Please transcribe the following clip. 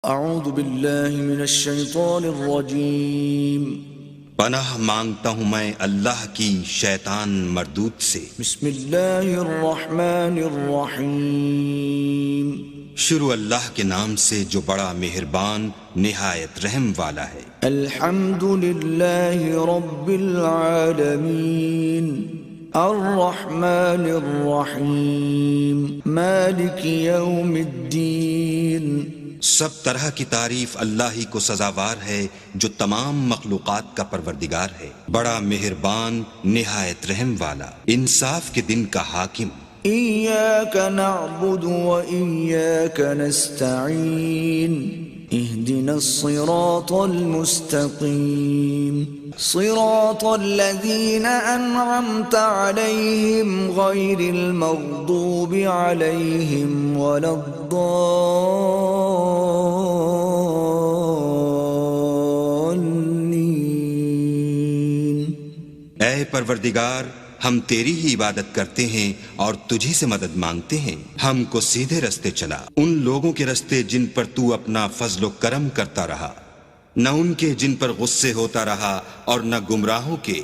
اعوذ باللہ من الشیطان الرجیم پناہ مانگتا ہوں میں اللہ کی شیطان مردود سے۔ بسم اللہ الرحمن الرحیم شروع اللہ کے نام سے جو بڑا مہربان نہایت رحم والا ہے۔ الحمد للہ رب العالمین الرحمن الرحیم مالک یوم الدین۔ سب طرح کی تعریف اللہ ہی کو سزاوار ہے جو تمام مخلوقات کا پروردگار ہے، بڑا مہربان نہایت رحم والا، انصاف کے دن کا حاکم۔ ایاک نعبد و ایاک نستعین اہدنا الصراط المستقیم صراط الذین انعمت علیہم غیر المغضوب علیہم ولا الضالین۔ اے پروردگار، ہم تیری ہی عبادت کرتے ہیں اور تجھی سے مدد مانگتے ہیں، ہم کو سیدھے رستے چلا، ان لوگوں کے رستے جن پر تو اپنا فضل و کرم کرتا رہا، نہ ان کے جن پر غصے ہوتا رہا، اور نہ گمراہوں کے